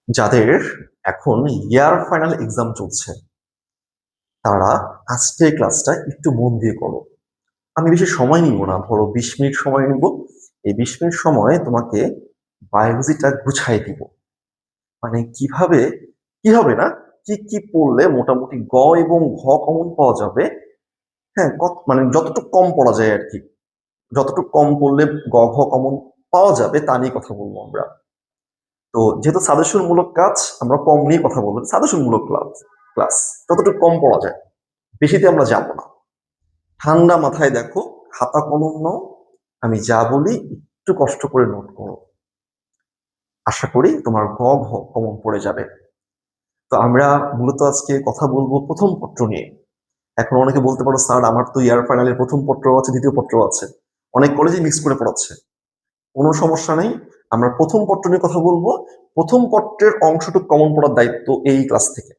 যাদের এখন year final exam চলছে তারা আজকের ক্লাসটা একটু মন দিয়ে করো। আমি বেশি সময় নিব না, ধরো 20 মিনিট সময় নিব। এই 20 মিনিট সময় তোমাকে বায়োলজিটা গুছাই দিব। মানে কিভাবে, কি হবে না, কি কি পড়লে মোটামুটি গ এবং ঘ কমন পাওয়া যাবে। হ্যাঁ, মানে যতটুকু কম পড়া যায় আর কি, যতটুকু কম পড়লে গ ঘ কমন পাওয়া যাবে তা নিয়ে কথা বলবো আমরা। তো যেহেতু সাজেশন মূলক কাজ, আমরা কম নিয়ে কথা বলবো। সাজেশন মূলক ক্লাস ক্লাস যতটুকু কম পড়া যায়, বেশিতে আমরা যাবো না। ঠান্ডা মাথায় দেখো, খাতা কলম নাও, আমি যা বলি একটু কষ্ট করে নোট করো। আশা করি তোমার ঘ ঘ কমন পড়ে যাবে। তো আমরা মূলত আজকে কথা বলবো প্রথম পত্র নিয়ে। এখন অনেকে বলতে পারো, স্যার আমার তো ইয়ার ফাইনালের প্রথম পত্র আছে, দ্বিতীয় পত্র আছে, অনেক কলেজে মিক্স করে পড়াচ্ছে। কোনো সমস্যা নেই, আমরা প্রথম পত্র নিয়ে কথা বলবো। প্রথম পত্রের অংশটুকু কমন পড়ার দায়িত্ব এই ক্লাস থেকে।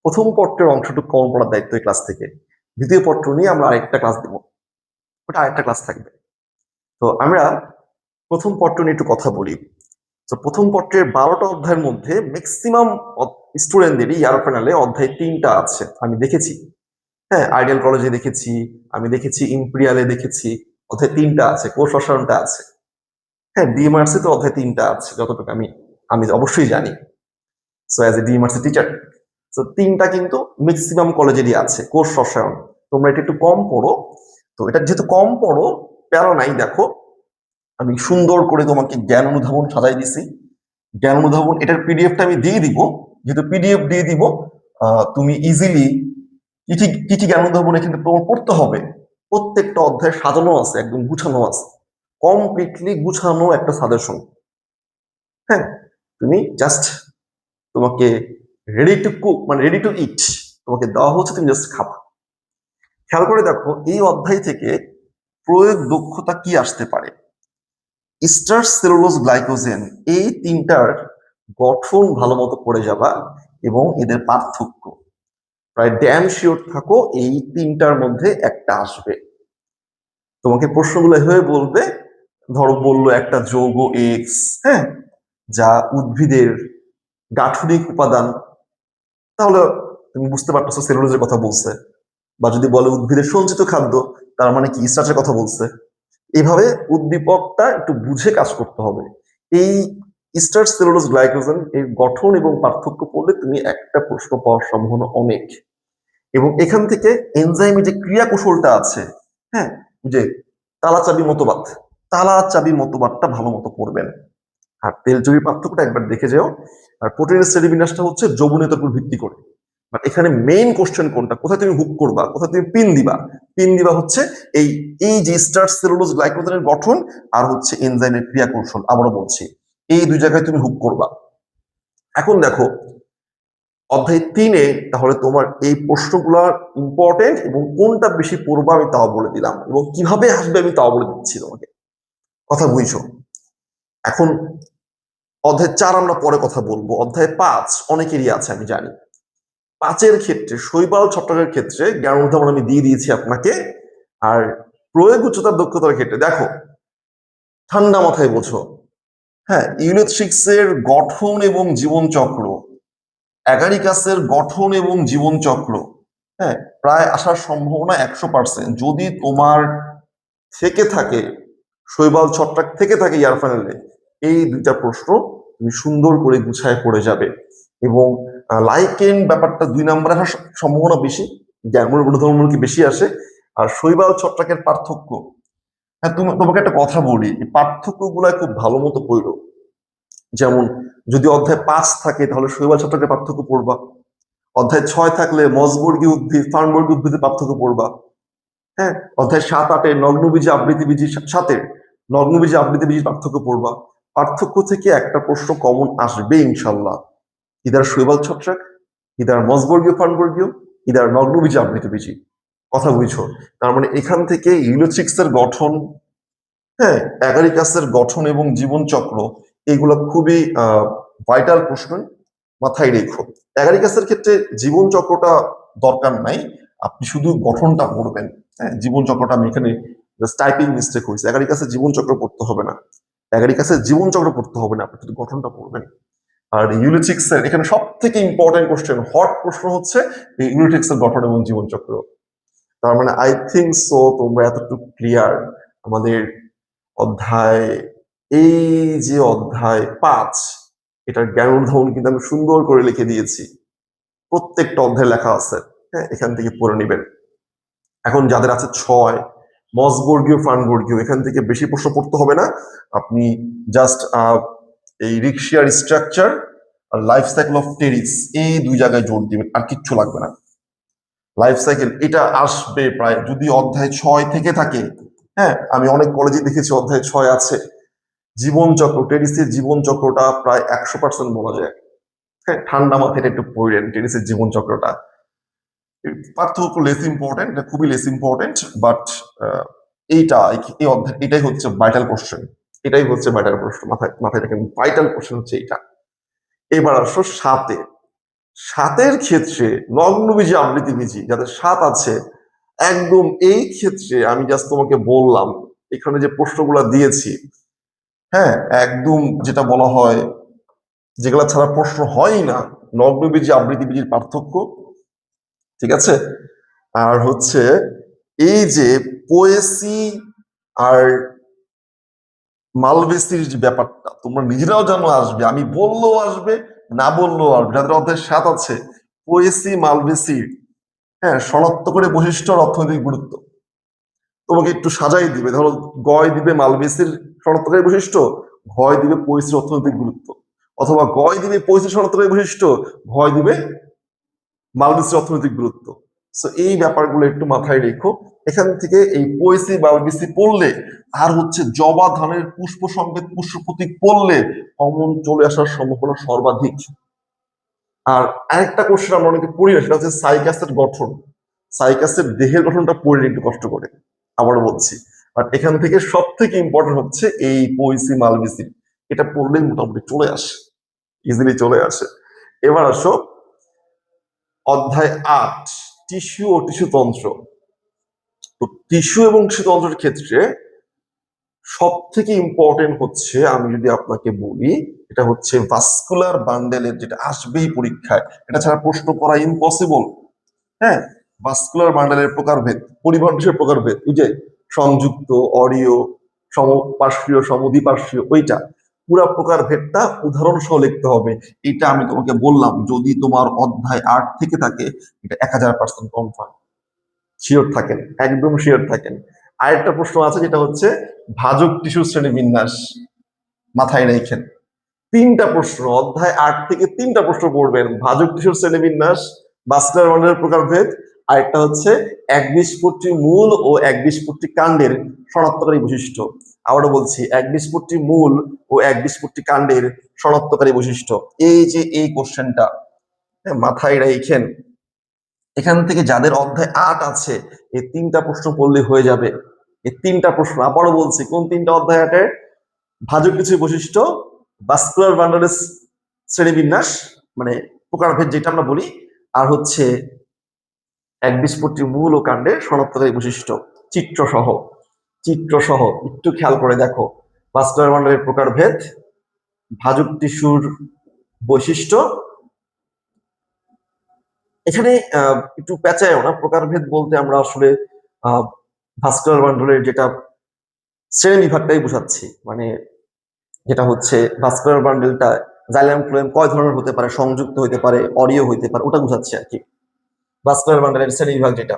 প্রথম পত্রের অংশটুকু কমন পড়ার দায়িত্ব এই ক্লাস থেকে। দ্বিতীয় পত্র নিয়ে আমরা আরেকটা ক্লাস দিব, ওটা আরেকটা ক্লাস থাকবে। তো আমরা প্রথম পত্র নিয়ে একটু কথা বলি। তো প্রথম পত্রের 12টা অধ্যায়ের মধ্যে ম্যাক্সিমাম স্টুডেন্টদেরই ইয়ার ফাইনালে অধ্যায় 3টা আছে, আমি দেখেছি। হ্যাঁ, আইডিয়াল কলেজে দেখেছি, আমি দেখেছি ইম্পেরিয়ালে দেখেছি, অধ্যায় 3টা আছে, কোর্স রসায়নটা আছে। হ্যাঁ, ডিএমআরসি তো অধ্যায় 3টা আছে যতটুকু আমি আমি অবশ্যই জানি। So as a DMRC teacher, তো 3টা কিন্তু ম্যাক্সিমাম কলেজেরই আছে কোর্স রসায়ন। তোমরা এটা একটু কম পড়ো। তো এটা যেহেতু কম পড়ো, প্যারা নাই। দেখো, আমি সুন্দর করে তোমাকে জ্ঞান অনুধাবন সাজাই দিছি। জ্ঞান অনুধাবন এটার পিডিএফটা আমি দিয়ে দিব। যেহেতু পিডিএফ দিয়ে দিব, তুমি ইজিলি কি কি কি কি জ্ঞান অনুধাবন এখানে তোমার পড়তে হবে, প্রত্যেকটা অধ্যায় সাজানো আছে, একদম গুছানো আছে, কমপ্লিটলি গুছানো একটা সাজেশন। হ্যাঁ, তুমি জাস্ট, তোমাকে রেডি টু কুক, মানে রেডি টু ইট, তোমাকে দেওয়া হচ্ছে, তুমি জাস্ট খাবা। খেয়াল করে দেখো, এই অধ্যায় থেকে প্রয়োগ দক্ষতা কি আসতে পারে। স্টার্চ সেলুলোজ গ্লাইকোজেন, এই তিনটার গঠন ভালো মতো পড়ে যাবা এবং এদের পার্থক্য প্রায় ড্যাম শিওর থাকো এই তিনটার মধ্যে একটা আসবে। তোমাকে প্রশ্নগুলো হয়ে বলবে, ধরো বললো একটা যৌগ এক্স, হ্যাঁ, যা উদ্ভিদের গাঠনিক উপাদান, তাহলে তুমি বুঝতে পারতেছো সেলুলোজের কথা বলছে। বা যদি বলে উদ্ভিদের সঞ্চিত খাদ্য, তার মানে কি স্টার্চের কথা বলছে। এইভাবে উদ্দীপকটা একটু বুঝে কাজ করতে হবে। এই স্টার্চ সেলুলোজ গ্লাইকোজেন এর গঠন এবং পার্থক্য পড়লে তুমি একটা প্রশ্ন পাওয়ার সম্ভাবনা অনেক। এবং এখান থেকে এনজাইমের যে ক্রিয়া কৌশলটা আছে, হ্যাঁ, যে তালা চাবি মতবাদ, তালা চাবি মতবাদটা ভালো মতো পড়বেন। আর তেল চর্বির পার্থক্যটা একবার দেখে যাও। আর প্রোটিনের শ্রেণীবিন্যাসটা হচ্ছে যৌবনীয়তার উপর ভিত্তি করে। বাট এখানে মেইন কোশ্চেন কোনটা, কোথায় তুমি হুক করবা, কোথায় তুমি পিন দিবা। পিন দিবা হচ্ছে এই এই যে স্টার্চ সেলুলোজ গ্লাইকোজেনের গঠন আর হচ্ছে এনজাইমের ক্রিয়া কৌশল, আবারও বলছি, এই দুই জায়গায় তুমি হুক করবা। এখন দেখো অধ্যায় 3-এ, তাহলে তোমার এই প্রশ্নগুলো ইম্পর্টেন্ট এবং কোনটা বেশি পড়বা আমি তাও বলে দিলাম, এবং কিভাবে আসবে আমি তাও বলে দিচ্ছি তোমাকে। কথা বুঝছো? এখন অধ্যায় 4 আমরা পরে কথা বলবো। অধ্যায় 5 অনেকেরই আছে আমি জানি। 5-এর ক্ষেত্রে শৈবাল ছত্রাকের ক্ষেত্রে জ্ঞান উদাহরণ আমি দিয়ে দিয়েছি আপনাকে। আর প্রয়োগ উচ্চতার দক্ষতার ক্ষেত্রে দেখো, ঠান্ডা মাথায় বোঝো। হ্যাঁ, ইউনিট 6-এর গঠন এবং জীবন চক্র, অ্যাগারিকাসের গঠন এবং জীবন চক্র, হ্যাঁ, প্রায় আসার সম্ভাবনা 100%। যদি তোমার থেকে থাকে, শৈবাল ছত্রাক থেকে থাকে ইয়ার ফাইনালে, এই দুইটা প্রশ্ন তুমি সুন্দর করে গুছায় পড়ে যাবে। এবং লাইকেন ব্যাপারটা 2 নম্বরে আসার সম্ভাবনা বেশি, জ্ঞানমূলক অনুধাবনমূলক বেশি আসে। আর শৈবাল ছত্রাকের পার্থক্য, হ্যাঁ, তোমাকে একটা কথা বলি, এই পার্থক্য গুলা খুব ভালো মতো পড়ো। যেমন যদি অধ্যায় 5 থাকে তাহলে শৈবাল ছত্রাকের পার্থক্য পড়বা। অধ্যায় 6 থাকলে মজবর্গীয় উদ্ভিদ, ফার্নবর্গীয় উদ্ভিদের পার্থক্য পড়বা। হ্যাঁ, অধ্যায় 7-8-এ নগ্নবীজি আবৃতিবীজি, 7-এর নগ্নবীজি আবৃতিবীজির পার্থক্য পড়বা। পার্থক্য থেকে একটা প্রশ্ন কমন আসবে ইনশাল্লাহ, ইদার শৈবাল ছত্রাক, ইদার মজবর্গীয় ফার্নবর্গীয়, ইদার নগ্নবীজি আবৃতিবীজি। কথা বুঝছো? তার মানে এখান থেকে ইউলোচিক্স এর গঠন, হ্যাঁ, অ্যাগারিকাসের গঠন এবং জীবন চক্র, এগুলো খুবই ভাইটাল প্রশ্ন, মাথায় রেখো। অ্যাগারিকাসের ক্ষেত্রে জীবন চক্রটা দরকার নাই, আপনি শুধু গঠনটা পড়বেন। হ্যাঁ, জীবন চক্রটা আমি এখানে টাইপিং মিস্টেক হয়েছে, অ্যাগারিকাসের জীবন চক্র পড়তে হবে না। অ্যাগারিকাসের জীবন চক্র পড়তে হবে না, আপনি শুধু গঠনটা পড়বেন। আর ইউনিট 6 এর এখানে সব থেকে ইম্পর্টেন্ট কোশ্চেন, হট প্রশ্ন হচ্ছে এই ইউনিট 6 এর গঠন এবং জীবনচক্র। তার মানে আই থিঙ্ক সো তোমরা এতটুকু ক্লিয়ার। আমাদের অধ্যায়, এই যে অধ্যায় 5, এটার জ্ঞান উদ্ভাবন কিন্তু আমি সুন্দর করে লিখে দিয়েছি, প্রত্যেকটা অধ্যায় লেখা আছে। হ্যাঁ, এখান থেকে পড়ে নিবেন। এখন যাদের আছে 6, মসবর্গীয় ফানবর্গীয়, এখান থেকে বেশি প্রশ্ন পড়তে হবে না। আপনি জাস্ট এই রিকশিয়ার স্ট্রাকচার আর লাইফ সাইকেল অফ টেরিস, এই 2 জায়গায় জোর দিবেন, আর কিচ্ছু লাগবে না। লাইফ সাইকেল এটা আসবে প্রায়, যদি অধ্যায় 6 থেকে থাকে। হ্যাঁ, আমি অনেক কলেজে দেখেছি অধ্যায় 6 আছে। জীবনচক্র, টেরিসের জীবনচক্রটা প্রায় 100% বলা যায়। হ্যাঁ, ঠান্ডা মাথায় এটা একটু পড়লেন, টেরিসের জীবনচক্রটা। পার্থক্য লেস ইম্পর্টেন্ট, এটা খুবই লেস ইম্পর্টেন্ট, বাট এইটা, এই অধ্যায় এটাই হচ্ছে ভাইটাল কোশ্চেন। এটাই হচ্ছে ভাইটাল প্রশ্ন, মাথায় মাথায় রাখেন, ভাইটাল কোশ্চেন হচ্ছে এইটা। এবার আসো 7-এ। 7-এর ক্ষেত্রে নগ্নবীজি আবৃত্তিবীজি যাদের 7 আছে, একদম এই ক্ষেত্রে আমি জাস্ট তোমাকে বললাম, এখানে যে প্রশ্নগুলো দিয়েছি, হ্যাঁ, একদম যেটা বলা হয়, যেগুলা ছাড়া প্রশ্ন হয়ই না, নগ্নবীজি আবৃত্তিবীজির পার্থক্য, ঠিক আছে? আর হচ্ছে এই যে পোয়েসি আর মালবেসির যে ব্যাপারটা, তোমরা নিজেরাও জানো আসবে, আমি বললেও আসবে, না বললেও আসবে। যাদের অধ্যায় 7 আছে, পোয়েসি মালবেসির, হ্যাঁ, শনাক্ত করে বৈশিষ্ট্য আর অর্থনৈতিক গুরুত্ব, তোমাকে একটু সাজাই দিবে। ধরো গয় দিবে মালবেসির শনাক্তকারী বৈশিষ্ট্য, ঘয় দিবে পরিস্থিতির অর্থনৈতিক গুরুত্ব, অথবা গয় দিবে পরিস্থিতি শনাক্তকারী বৈশিষ্ট্য, ঘয় দিবে মালবেসির অর্থনৈতিক গুরুত্ব। সো এই ব্যাপারগুলো একটু মাথায় রেখো। এখান থেকে এই পয়সি মালবেসি পড়লে, আর হচ্ছে জবা ধানের পুষ্প সংকেত পুষ্প প্রতীক পড়লে কমন চলে আসার সম্ভাবনা সর্বাধিক। আর আরেকটা কোশ্চেন আমরা অনেকে পড়ি না, সেটা হচ্ছে সাইকাসের গঠন। সাইকাসের দেহের গঠনটা পড়ে একটু কষ্ট করে, আবারও বলছি। বাট এখান থেকে সব থেকে ইম্পর্টেন্ট হচ্ছে এই পয়সি মালবেসি, এটা পড়লেই মোটামুটি চলে আসে, ইজিলি চলে আসে। এবার আসো অধ্যায় 8, টিস্যু ও টিস্যুতন্ত্র। তো টিস্যু এবং টিস্যুতন্ত্রের ক্ষেত্রে সব থেকে ইম্পর্টেন্ট হচ্ছে, আমি যদি আপনাকে বলি, এটা হচ্ছে ভাস্কুলার বান্ডেলের, যেটা আসবেই পরীক্ষায়, এটা ছাড়া প্রশ্ন করা ইম্পসিবল। হ্যাঁ, ভাস্কুলার বান্ডেলের প্রকারভেদ, পরিবহন টিস্যুর প্রকারভেদ, ওই যে সংযুক্ত, অডিও, সমপার্শ্বীয়, সমদ্বিপার্শ্বীয়, ওইটা পুরা প্রকারভেদটা উদাহরণ সহ লিখতে হবে। এটা আমি তোমাকে বললাম, যদি তোমার অধ্যায় 8 থেকে থাকে, এটা 1000% কনফার্ম, শিওর থাকেন, একদম শিওর থাকেন। আরেকটা প্রশ্ন আছে, যেটা হচ্ছে ভাজক টিস্যুর শ্রেণীবিন্যাস, মাথায় রেখেন। 3টা প্রশ্ন, অধ্যায় 8 থেকে 3টা প্রশ্ন পড়বেন, ভাজক টিস্যুর শ্রেণীবিন্যাস, ভাস্কুলার বান্ডেলের প্রকারভেদ, আরেকটা হচ্ছে একবীজপত্রী মূল ও একবীজপত্রী কাণ্ডের শনাক্তকারী বৈশিষ্ট্য। আবারও বলছি, একবীজপত্রী মূল ও একবীজপত্রী কাণ্ডের শনাক্তকারী বৈশিষ্ট্য। এই যে এই কোশ্চেনটা মাথায় রেখেন। এখান থেকে যাদের অধ্যায় 8 আছে, এই 3টা প্রশ্ন পড়লে হয়ে যাবে। এই 3টা প্রশ্ন আবারও বলছি, কোন 3টা অধ্যায় 8-এর? ভাজক কিছু বৈশিষ্ট্য, ভাস্কুলার বান্ডলের শ্রেণীবিন্যাস, মানে প্রকারভেদ যেটা আমরা বলি, আর হচ্ছে একবীজপত্রী মূল ও কাণ্ডের শনাক্তকারী বৈশিষ্ট্য, চিত্রসহ। চিত্রসহ একটু খেয়াল করে দেখো, ভাস্কুলার বান্ডলের প্রকারভেদ, ভাজক টিস্যুর বৈশিষ্ট্য। এখানে একটু পেঁচায়ও না, প্রকারভেদ বলতে আমরা আসলে ভাস্কুলার বান্ডলের যেটা শ্রেণী বিভাগটাই বোঝাচ্ছি, মানে যেটা হচ্ছে ভাস্কুলার বান্ডেলটা জাইলাম ফ্লোয়েম কয় ধরনের হতে পারে, সংযুক্ত হতে পারে, অডিও হতে পারে, ওটা বোঝাচ্ছে আর কি, ভাস্কুলার বান্ডেলের শ্রেণী বিভাগ যেটা।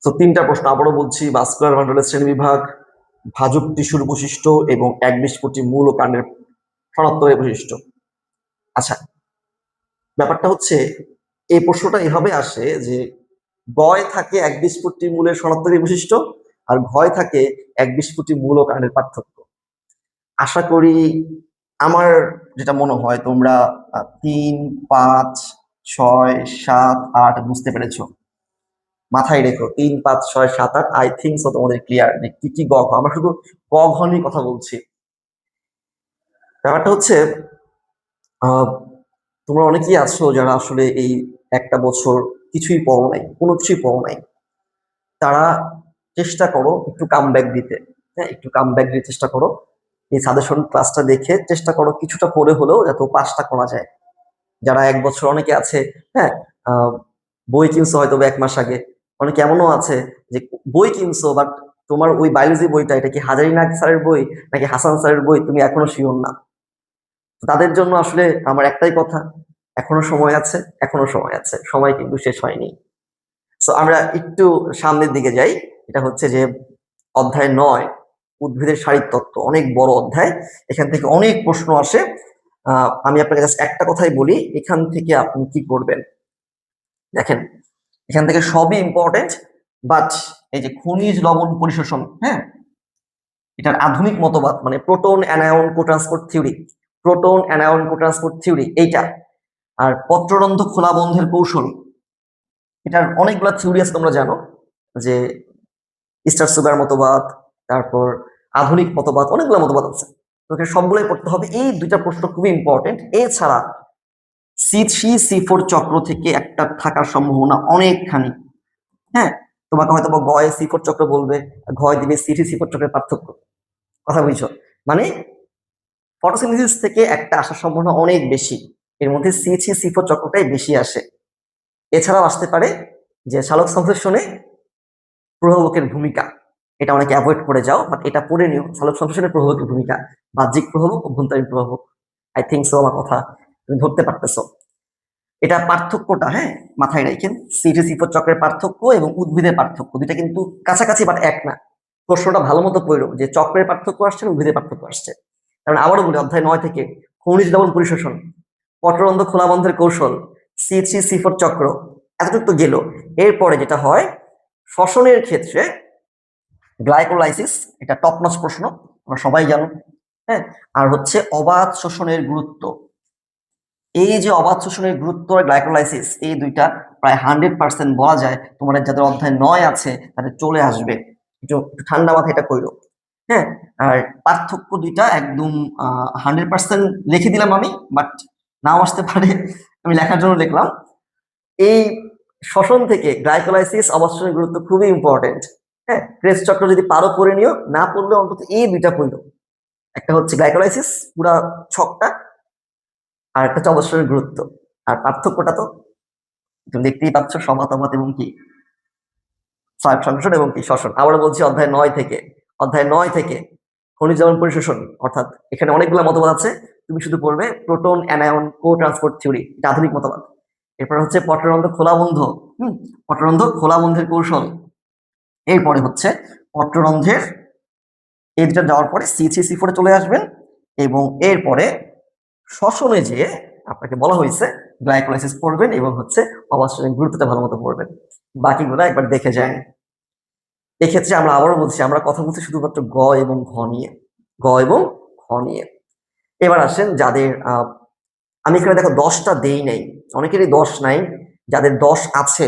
তো 3টা প্রশ্ন আবারও বলছি, ভাস্কুলার বান্ডেলের শ্রেণী বিভাগ, ভাজক টিস্যুর বৈশিষ্ট্য এবং একবীজপত্রী মূল ও কাণ্ডের শনাক্তকারী বৈশিষ্ট্য। আচ্ছা, ব্যাপারটা হচ্ছে এই প্রশ্নটা এভাবে আসে যে গয় থাকে একবীজপত্রী মূলের শনাক্তকারী বৈশিষ্ট্য, আর ঘয় থাকে একবীজপত্রী মূল ও কাণ্ডের পার্থক্য। আশা করি, আমার যেটা মনে হয় তোমরা 3, 5, 6, 7, 8 বুঝতে পেরেছো। মাথায় রেখো, 3, 5, 6, 7, 8, আই থিঙ্ক সো তোমাদের ক্লিয়ার। কি কি গ ঘ, আমরা শুধু গ ঘ নিয়ে কথা বলছি। ব্যাপারটা হচ্ছে তোমরা অনেকেই আছো যারা আসলে এই একটা বছর কিছুই পড়ো নাই, কোনো কিছুই পড়ো নাই। তারা চেষ্টা করো একটু কাম ব্যাক দিতে। হ্যাঁ, একটু কাম ব্যাক দিতে চেষ্টা করো। এই সাজেশন ক্লাসটা দেখে চেষ্টা করো কিছুটা পড়ে হলেও যাতে পাসটা করা যায়। যারা 1 বছর, অনেকে আছে হ্যাঁ বই কিনছো হয়তো 1 মাস আগে, অনেকে এমনও আছে যে বই কিনছো বাট তোমার ওই বায়োলজি বইটা এটা কি হাজারি নাগ স্যারের বই নাকি হাসান স্যারের বই তুমি এখনো শিওর না। তাদের জন্য আসলে আমার একটাই কথা, এখনো সময় আছে, এখনো সময় আছে, সময় কিন্তু শেষ হয়নি। সো আমরা একটু সামনের দিকে যাই। এটা হচ্ছে যে অধ্যায় 9, উদ্ভিদের শারীরতত্ত্ব, অনেক বড় অধ্যায়, এখান থেকে অনেক প্রশ্ন আসে। আমি আপনাকে জাস্ট একটা কথাই বলি, এখান থেকে আপনি কি করবেন দেখেন, এখান থেকে সবই ইম্পর্টেন্ট, বাট এই যে খনিজ লবণ পরিশোষণ, হ্যাঁ, এটার আধুনিক মতবাদ মানে proton anion cotransport theory, proton anion cotransport theory এইটা, আর পত্ররন্ধ্র খোলা বন্ধের কৌশল, এটার অনেকগুলো থিওরি আছে তোমরা জানো, যে স্টার সুগার মতবাদ, তারপর আধুনিক মতবাদ, অনেকগুলো মতবাদ আছে। তোকে সবগুলোই পড়তে হবে। এই দুইটা প্রশ্ন খুবই ইম্পর্টেন্ট। এছাড়া C3C4 চক্র থেকে একটা থাকার সম্ভাবনা অনেকখানি। হ্যাঁ, তোমাকে হয়তো গয়ে C4 চক্র বলবে, ঘয় দিবে C3C4 চক্রের পার্থক্য। কথা বুঝছো? মানে ফটোসিনথেসিস থেকে একটা আসার সম্ভাবনা অনেক বেশি, এর মধ্যে C3C4 চক্রটাই বেশি আসে। এছাড়াও আসতে পারে যে সালোক সংশ্লেষণে প্রভাবকের ভূমিকা, এটা অনেকে অ্যাভয়েড করে যাও, বাট এটা পড়ে নিও, সালোক সংশ্লেষণের প্রভাবকের ভূমিকা, বাহ্যিক প্রভাবক, অভ্যন্তরীণ প্রভাবক। আই থিঙ্ক সো আমার কথা তুমি ধরতে পারতেছো। এটা পার্থক্যটা হ্যাঁ মাথায় রাখেন, C3C4 চক্রের পার্থক্য এবং উদ্ভিদের পার্থক্য, দুইটা কিন্তু কাছাকাছি বাট এক না। প্রশ্নটা ভালো মতো পড়ো যে চক্রের পার্থক্য আসছে, উদ্ভিদের পার্থক্য আসছে। কারণ আবারও বলি, অধ্যায় 9 থেকে খনিজ লবণ পরিশোষণ, পত্ররন্ধ্র খোলা বন্ধের কৌশল, C3C4 চক্র, এতটুকু তো গেল। এরপরে যেটা হয় শ্বসনের ক্ষেত্রে গ্লাইকোলাইসিস, এটা টপ নচ প্রশ্ন, আমরা সবাই জানো। হ্যাঁ, আর হচ্ছে অবাধ শোষণের গুরুত্ব। এই যে অবাধ শোষণের গুরুত্ব আর গ্লাইকোলাইসিস, এই দুইটা প্রায় 100% বলা যায় তোমাদের যাদের অধ্যায় 9 আছে তাদের চলে আসবে। একটু ঠান্ডা মাথায় এটা কইরো। হ্যাঁ, আর পার্থক্য দুইটা একদম 100% লিখে দিলাম আমি, বাট নাও আসতে পারে, আমি লেখার জন্য লিখলাম। এই শ্বসন থেকে গ্লাইকোলাইসিস অবস্থানের গুরুত্ব খুবই ইম্পর্টেন্ট। হ্যাঁ, ক্রেস চক্র যদি পারো পড়ে নিও, না পড়লে অন্তত এই দুইটা পড়লো। একটা হচ্ছে গ্লাইকোলাইসিস পুরা ছকটা, আর একটা হচ্ছে অবস্থানের গুরুত্ব। আর পার্থক্যটা তো তুমি দেখতেই পাচ্ছ, সমাতমত এবং কি স্নায়ু সংশোধন এবং কি শ্বসন। আবারও বলছি অধ্যায় 9 থেকে খনিজ লবণ পরিশোষণ, অর্থাৎ এখানে অনেকগুলো মতবাদ আছে, তুমি শুধু পড়বে প্রোটন অ্যানায়ন কো ট্রান্সপোর্ট থিওরি, এটা আধুনিক মতবাদ। এরপর হচ্ছে পত্ররন্ধ্র খোলা বন্ধ, পত্ররন্ধ্র খোলা বন্ধের কৌশল। এরপরে হচ্ছে পত্ররন্ধ্রের, এই দুটা যাওয়ার পরে C3C4 চলে আসবেন, এবং এরপরে শ্বসনে যেয়ে আপনাকে বলা হয়েছে গ্লাইকোলাইসিস পড়বেন এবং হচ্ছে অবস্থানের গুরুত্বটা ভালো মতো পড়বেন। বাকিগুলো একবার দেখে যান। এক্ষেত্রে আমরা আবারও বলছি, আমরা কথা বলছি শুধুমাত্র গ এবং ঘ নিয়ে, গ এবং ঘ নিয়ে। এবার আসেন যাদের আমি এখানে দেখো 10টা দেই নাই, অনেকেরই 10 নাই, যাদের 10 আছে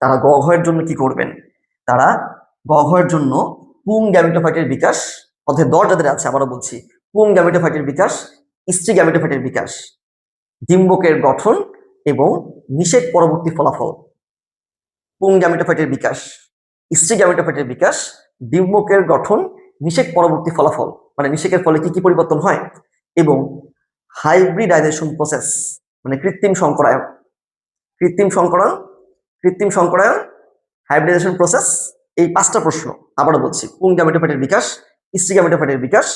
তারা গ ঘয়ের জন্য কি করবেন, তারা গ ঘয়ের জন্য পুং গ্যামেটোফাইটের বিকাশ, অর্থাৎ 10 যাদের আছে আবারও বলছি, পুং গ্যামেটোফাইটের বিকাশ, স্ত্রী গ্যামেটোফাইটের বিকাশ, ডিম্বকের গঠন এবং নিষেক পরবর্তী ফলাফল। পুং গ্যামেটোফাইটের বিকাশ, স্ত্রী গ্যামেটোফাইটের বিকাশ, ডিম্বকের গঠন, নিষেক পরবর্তী ফলাফল, মানে নিষেকের ফলে কি কি পরিবর্তন হয়, এবং হাইব্রিডাইজেশন প্রসেস, মানে কৃত্রিম সংকরায়ন, হাইব্রিডাইজেশন প্রসেস। এই 5টা প্রশ্ন আবারও বলছি, পুং গ্যামেটোফাইটের বিকাশ, স্ত্রী গ্যামেটোফাইটের বিকাশ,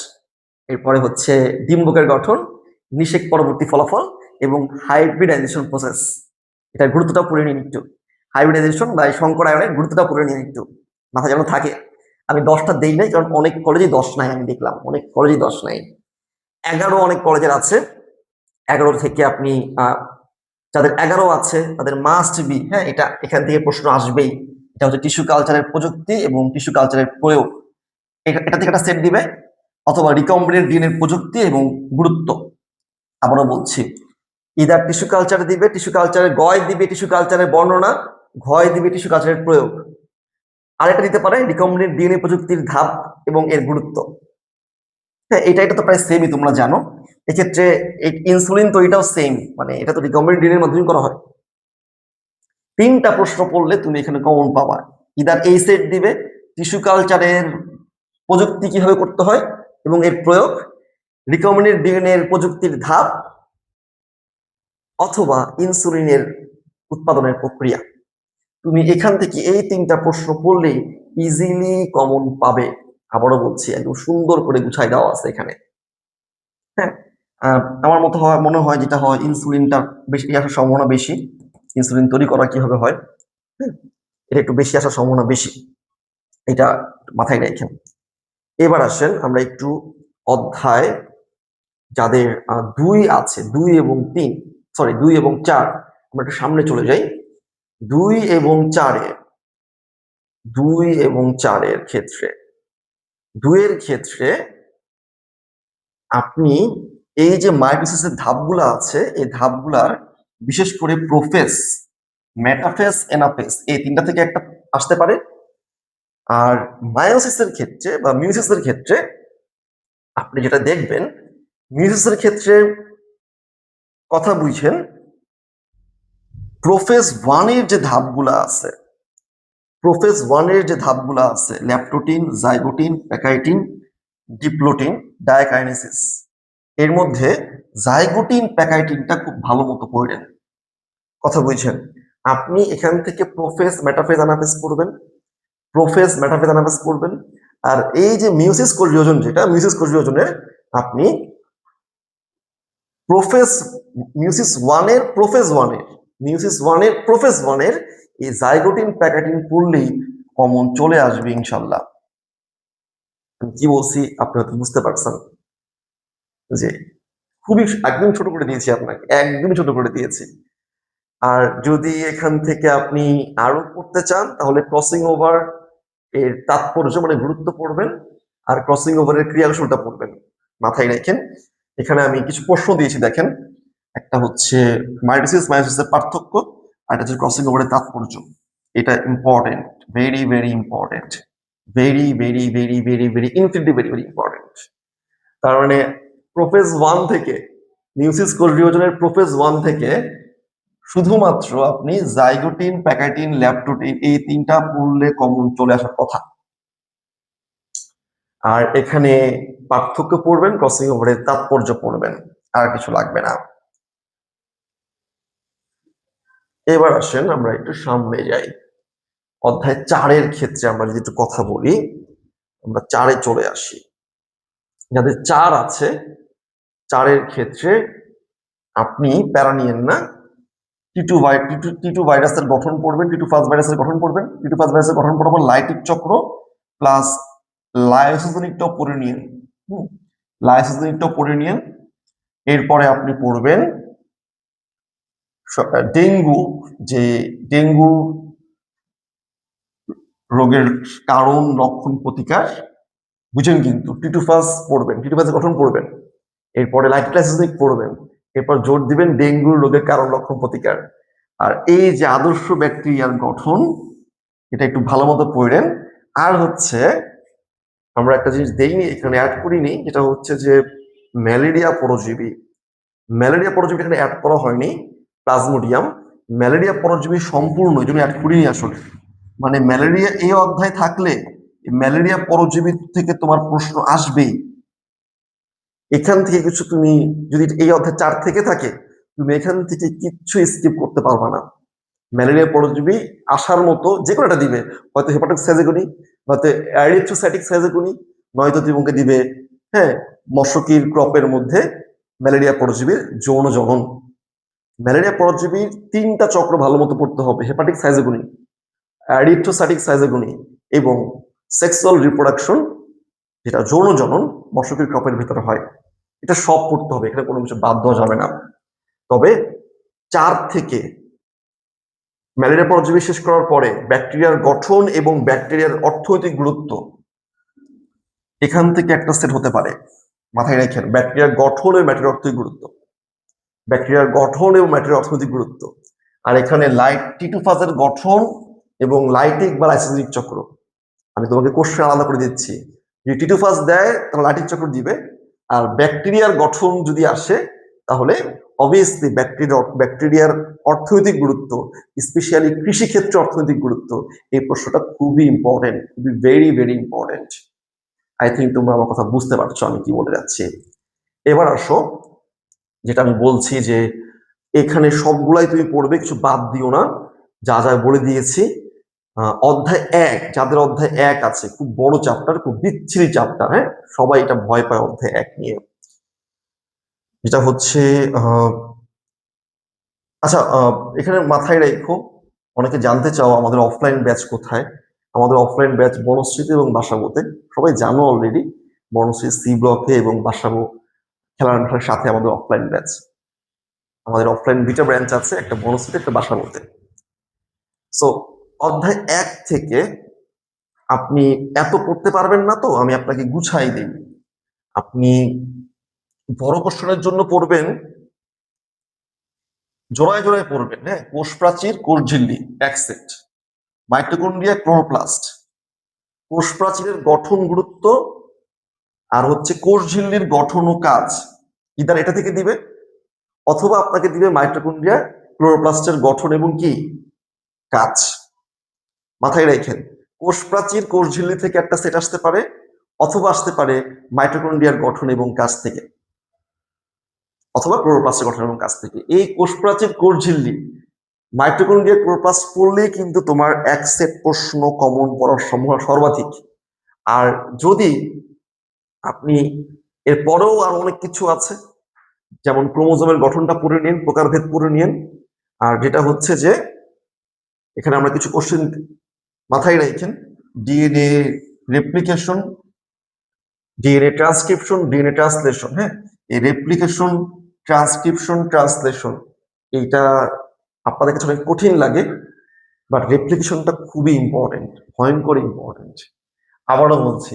এরপরে হচ্ছে ডিম্বকের গঠন, নিষেক পরবর্তী ফলাফল এবং হাইব্রিডাইজেশন প্রসেস। এটার গুরুত্বটা পড়ে নিন একটু, হাইব্রিডাইজেশন বা সংকরায়নের গুরুত্বটা পড়ে নিন একটু, মাথা যেন থাকে। আমি 10টা দেই নাই, কারণ অনেক কলেজে 10 নাই, আমি দেখলাম অনেক কলেজে 10 নাই। 11 অনেক কলেজের আছে, 11 থেকে আপনি যাদের 11 আছে তাদের মাস্ট বি, হ্যাঁ, এটা এখান থেকে প্রশ্ন আসবেই। এটা হচ্ছে টিস্যু কালচারের প্রযুক্তি এবং টিস্যু কালচারের প্রয়োগ, এটা থেকে একটা সেট দিবে, অথবা রিকম্বিনেন্ট ডিএনএর প্রযুক্তি এবং গুরুত্ব। আবারও বলছি, ইদার টিস্যু কালচার দিবে, টিস্যু কালচারের গয় দিবে, টিস্যু কালচারের বর্ণনা, ঘয় দিবে টিস্যু কালচারের প্রয়োগ, আরেকটা দিতে পারে রিকম্বিনেন্ট ডিএনএ প্রযুক্তির ধাপ এবং এর গুরুত্ব। হ্যাঁ, এটা তো প্রায় সেমই, তোমরা জানো। এক্ষেত্রে ইনসুলিন তৈরিটাও সেম, মানে এটা তো রিকম্বিনেন্ট ডিএনএর মাধ্যমে করা হয়। 3টা প্রশ্ন পড়লে তুমি এখানে কমন পাবা, ইদার এই সেট দিবে টিস্যু কালচারের প্রযুক্তি কিভাবে করতে হয় এবং এর প্রয়োগ, রিকম্বিনেন্ট ডিএনএ এর প্রযুক্তির ধাপ, অথবা ইনসুলিনের উৎপাদনের প্রক্রিয়া। তুমি এখান থেকে এই 3টা প্রশ্ন পড়লেই ইজিলি কমন পাবে। আবারও বলছি, একদম সুন্দর করে গুছাই দেওয়া আছে এখানে। হ্যাঁ, আমার মনে হয় যেটা হয়, ইনসুলিনটা বেশি আসার সম্ভাবনা বেশি। ইনসুলিন তৈরি করা কিভাবে হয়, হ্যাঁ, এটা একটু বেশি আসার সম্ভাবনা বেশি, এটা মাথায় রাখেন। এবার আসেন আমরা একটু অধ্যায় যাদের 2 আছে, 2 এবং 3, সরি 2 এবং 4, আমরা একটু সামনে চলে যাই। 2 এবং 4-এ 2 এবং 4-এর ক্ষেত্রে 2 এর ক্ষেত্রে আপনি এই যে মায়োসিসের ধাপগুলো আছে, এই ধাপগুলার বিশেষ করে প্রোফেজ, মেটাফেজ, এনাফেজ, এই 3টা থেকে একটা আসতে পারে। আর মায়োসিসের ক্ষেত্রে বা মিউসিসের ক্ষেত্রে আপনি যেটা দেখবেন, মিউসিসের ক্ষেত্রে কথা বুঝছেন, প্রোফেজ 1-এর যে ধাপগুলো আছে, প্রোফেজ 1-এর যে ধাপগুলো আছে, ল্যাপটোটিন, জাইগোটিন, প্যাকাইটিন, ডিপ্লোটিন, ডায়াকাইনেসিস, এর মধ্যে জাইগোটিন প্যাকাইটিনটা খুব ভালো মতো পড়েন। কথা বুঝছেন? আপনি এখান থেকে প্রোফেজ, মেটাফেজ, অ্যানাফেজ পড়বেন, প্রোফেজ, মেটাফেজ, অ্যানাফেজ পড়বেন। আর এই যে মিউসিস কোষ বিভাজন, যেটা মিউসিস কোষ বিভাজনের আপনি প্রোফেজ, মিউসিস 1-এর প্রোফেজ 1-এর, মিউসিস 1-এর প্রোফেজ 1-এর এই জাইগোটিন প্যাকাইটিন পড়লেই কমন চলে আসবে ইনশাল্লাহ। আমি কি বলছি আপনি হয়তো বুঝতে পারছেন যে খুবই একদম ছোট করে দিয়েছি আপনাকে, একদমই ছোট করে দিয়েছি। আর যদি এখান থেকে আপনি আরো পড়তে চান তাহলে ক্রসিং ওভার এর তাৎপর্য মানে গুরুত্ব পড়বেন, আর ক্রসিং ওভারের ক্রিয়াকৌশলটা পড়বেন। মাথায় রাখেন, এখানে আমি কিছু প্রশ্ন দিয়েছি, দেখেন। একটা হচ্ছে মাইটোসিস মায়োসিসের পার্থক্য, আর এটা হচ্ছে ক্রসিং ওভারের তাৎপর্য। এটা important, very very important, very very very very very infinitely very very important. তার মানে প্রোফেজ 1 থেকে, মিউসিস কোষ বিভাজনের প্রোফেজ 1 থেকে শুধুমাত্র আপনি জাইগোটিন, প্যাকাইটিন, ল্যাপটোটিন এই 3টা পড়লে কমন চলে আসার কথা। আর এখানে পার্থক্য পড়বেন, ক্রসিং ওভারের তাৎপর্য পড়বেন, আর কিছু লাগবে না। এবার আসেন আমরা একটু সামনে যাই। অধ্যায় 4-এর ক্ষেত্রে আমরা যদি একটু কথা বলি, আমরা 4-এ চলে আসি। যাদের 4 আছে, 4-এর ক্ষেত্রে আপনি প্যারা নিয়েন না। টি2 ভাইরাসের গঠন পড়বেন, টি2 ফার্স্ট ভাইরাসের গঠন পড়বেন, টি2 ফার্স্ট ভাইরাসের গঠন পড়ার লাইটিক চক্র প্লাস লাইসোজেনিক টপ পড়ে নিয়েন, লাইসোজেনিক টপ পড়ে নিয়েন। এরপরে আপনি পড়বেন ডেঙ্গু, যে ডেঙ্গু রোগের কারণ, লক্ষণ, প্রতিকার, বুঝেন কিন্তু। টি2 ফার্স্ট পড়বেন, টি2 ফার্স্ট গঠন পড়বেন, এরপরে লাইটিক লাইসোজেনিক পড়বেন, এরপর জোর দিবেন ডেঙ্গু রোগের কারণ, লক্ষণ, প্রতিকার। আর এই যে আদর্শ ব্যাকটেরিয়ার গঠন, এটা একটু ভালো মতো পড়েন। আর হচ্ছে আমরা একটা জিনিস দেইনি, এখানে অ্যাড করিনি, যেটা হচ্ছে যে ম্যালেরিয়া পরজীবী। ম্যালেরিয়া পরজীবী এখানে অ্যাড করা হয়নি, প্লাজমোডিয়াম। ম্যালেরিয়া পরজীবী সম্পূর্ণ, এই জন্য অ্যাড করিনি আসলে। মানে ম্যালেরিয়া এই অধ্যায় থাকলে ম্যালেরিয়া পরজীবী থেকে তোমার প্রশ্ন আসবেই। এখান থেকে কিছু তুমি যদি এই অধ্যায় 4 থেকে থাকে, তুমি এখান থেকে কিচ্ছু স্কিপ করতে পারবা না। ম্যালেরিয়া পরজীবী আসার মতো যে কোনো একটা দিবে, হয়তো হেপাটিক সাইজেগনি, নয়তো অ্যারিথ্রোসাইটিক সাইজেগনি, নয়তো তোমাকে দিবে, হ্যাঁ, মশকির ক্রপের মধ্যে ম্যালেরিয়া পরজীবীর যৌন জনন। ম্যালেরিয়া পরজীবীর 3টা চক্র ভালো মতো পড়তে হবে, হেপাটিক সাইজেগনি, অ্যারিথ্রোসাইটিক সাইজেগনি এবং সেক্সুয়াল রিপ্রোডাকশন, যেটা যৌন জনন মশকির ক্রপের ভিতরে হয়। এটা সব পড়তে হবে, এখানে কোনো কিছু বাদ দেওয়া যাবে না। তবে 4 থেকে ম্যালেরিয়া পরজীবী শেষ করার পরে ব্যাকটেরিয়ার গঠন এবং ব্যাকটেরিয়ার অর্থনৈতিক গুরুত্ব, এখান থেকে একটা সেট হতে পারে। মাথায় রাখেন, ব্যাকটেরিয়ার গঠন এবং ব্যাকটেরিয়ার অর্থনৈতিক গুরুত্ব, ব্যাকটেরিয়ার গঠন এবং ব্যাকটেরিয়ার অর্থনৈতিক গুরুত্ব। আর এখানে টি2 ফাজের গঠন এবং লাইটিক বা লাইসোজেনিক চক্র। আমি তোমাকে কোশ্চেন আলাদা করে দিচ্ছি, যদি টি2 ফাজ দেয় তাহলে লাইটিক চক্র দিবে, আর ব্যাকটেরিয়ার গঠন যদি আসে তাহলে অবভিয়াসলি ব্যাকটেরিয়ার অর্থনৈতিক গুরুত্ব, স্পেশালি কৃষিক্ষেত্রে অর্থনৈতিক গুরুত্ব, এই প্রশ্নটা খুবই ইম্পর্টেন্ট, খুবই very very important. I think তোমরা আমার কথা বুঝতে পারছো আমি কি বলে যাচ্ছি। এবার আসো, যেটা আমি বলছি যে এখানে সবগুলাই তুমি পড়বে, কিছু বাদ দিও না, যা যা বলে দিয়েছি। অধ্যায় 1, যাদের অধ্যায় 1 আছে, খুব বড় চ্যাপ্টার, খুব বিচ্ছিরি চ্যাপ্টার, হ্যাঁ, সবাই এটা ভয় পায় অধ্যায় 1 নিয়ে। যেটা হচ্ছে আচ্ছা, এখানে মাথায় রেখো, অনেকে জানতে চাও আমাদের অফলাইন ব্যাচ কোথায়। আমাদের অফলাইন ব্যাচ বনশ্রীতে এবং বাসাবোতে, সবাই জানো অলরেডি। বনশ্রী সি ব্লকে এবং বাসাবো খেলার মাঠের সাথে আমাদের অফলাইন ব্যাচ। আমাদের অফলাইন 2টা ব্রাঞ্চ আছে, একটা বনশ্রীতে, একটা বাসাবোতে। সো অধ্যায় 1 থেকে আপনি এত পড়তে পারবেন না, তো আমি আপনাকে গুছাই দিই। আপনি বড় কোশ্চেনের জন্য পড়বেন, জোড়ায় জোড়ায় পড়বেন, হ্যাঁ। কোষ প্রাচীর, কোষ ঝিল্লি, এক সেট। মাইটোকন্ড্রিয়া, ক্লোরোপ্লাস্ট, কোষ প্রাচীরের গঠন, গুরুত্ব, আর হচ্ছে কোষ ঝিল্লির গঠন ও কাজ। ইদার এটা থেকে দিবে, অথবা আপনাকে দিবে মাইটোকন্ড্রিয়া, ক্লোরোপ্লাস্টের গঠন এবং কি কাজ। মাথায় রাখেন, কোষ প্রাচীর, কোষ ঝিল্লি থেকে একটা সেট আসতে পারে, অথবা আসতে পারে মাইটোকন্ড্রিয়ার গঠন এবং কাজ থেকে, অথবা ক্লোরোপ্লাস্টের গঠন এবং কাজ থেকে। এই কোষ প্রাচীর, কোষ ঝিল্লি, মাইটোকন্ড্রিয়া, ক্লোরোপ্লাস্ট পড়লেই কিন্তু তোমার এক সেট প্রশ্ন কমন পড়ার সম্ভাবনা সর্বাধিক। আর যদি আপনি এর পরেও আর অনেক কিছু আছে, যেমন ক্রোমোজোমের গঠনটা পড়ে নিন, প্রকারভেদ পড়ে নিন। আর যেটা হচ্ছে যে এখানে আমরা কিছু কোশ্চেন মাথায় রাখেন, DNA replication, DNA transcription, DNA translation, হ্যাঁ। এই রেপ্লিকেশন, ট্রান্সক্রিপশন, ট্রান্সলেশন, এইটা আপনাদের কাছে অনেক কঠিন লাগে, বাট রেপ্লিকেশনটা খুবই ইম্পর্টেন্ট, ভয়ঙ্কর ইম্পর্টেন্ট। আবারও বলছি,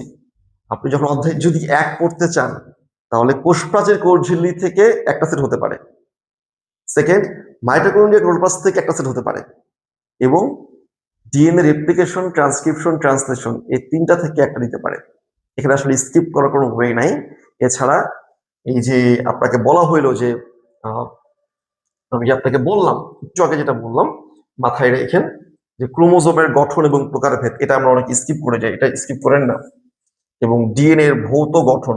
আপনি যখন অধ্যায় যদি 1 পড়তে চান, তাহলে কোষ প্রাচীর, কোষ ঝিল্লি থেকে একটা সেট হতে পারে। সেকেন্ড, মাইটোকন্ড্রিয়া, ক্লোরোপ্লাস্ট থেকে একটা সেট হতে পারে। এবং ডিএনএ রেপ্লিকেশন, ট্রান্সক্রিপশন, ট্রান্সলেশন, এই 3টা থেকে একটা দিতে পারে। এখানে আসলে স্কিপ করার কোনো ওয়ে নাই। এছাড়া এই যে আপনাকে বলা হইলো যে আমি যে আপনাকে বললাম একটু আগে, যেটা বললাম মাথায় রেখেন, যে ক্রোমোজোমের গঠন এবং প্রকারভেদ, এটা আমরা অনেক স্কিপ করে যাই, এটা স্কিপ করেন না। এবং ডিএনএ এর ভৌত গঠন,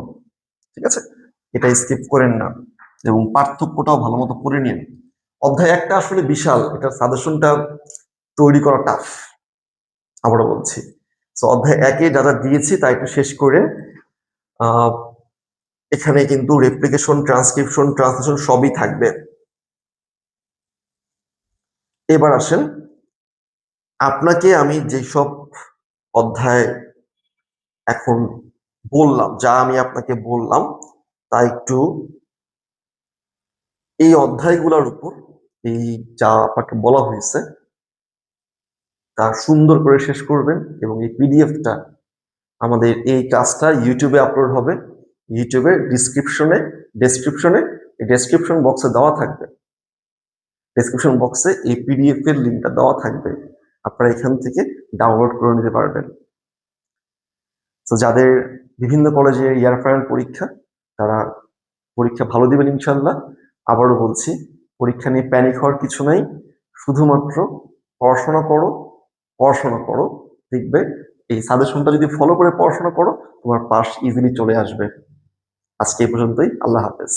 ঠিক আছে, এটা স্কিপ করেন না। এবং পার্থক্যটাও ভালো মতো পড়ে নিন। অধ্যায় 1টা আসলে বিশাল, এটা সাজেশনটা তৈরি করা টাফ, আবারও বলছি। তো অধ্যায় 1-এ যা যা দিয়েছি তা একটু শেষ করে, এখানে কিন্তু রেপ্লিকেশন, ট্রান্সক্রিপশন, ট্রান্সলেশন সবই থাকবে। এবার আসেন, আপনাকে আমি যেসব অধ্যায় এখন বললাম, যা আমি আপনাকে বললাম, তা একটু এই অধ্যায়গুলোর উপর, এই যা আপনাকে বলা হয়েছে তা সুন্দর করে শেষ করবেন। এবং এই পিডিএফটা, আমাদের এই ক্লাসটা ইউটিউবে আপলোড হবে। ইউটিউবে ডেসক্রিপশনে এই ডেসক্রিপশন বক্সে দেওয়া থাকবে, ডেসক্রিপশন বক্সে এই পিডিএফ এর লিঙ্কটা দেওয়া থাকবে, আপনারা এখান থেকে ডাউনলোড করে নিতে পারবেন। তো যাদের বিভিন্ন কলেজে ইয়ার ফাইনাল পরীক্ষা, তারা পরীক্ষা ভালো দিবেন ইনশাল্লাহ। আবারও বলছি, পরীক্ষা নিয়ে প্যানিক হওয়ার কিছু নাই, শুধুমাত্র পড়াশোনা করো, পড়াশোনা করো, দেখবে এই সাজেশনটা যদি ফলো করে পড়াশোনা করো, তোমার পাস ইজিলি চলে আসবে। আজকে এই পর্যন্তই, আল্লাহ হাফেজ।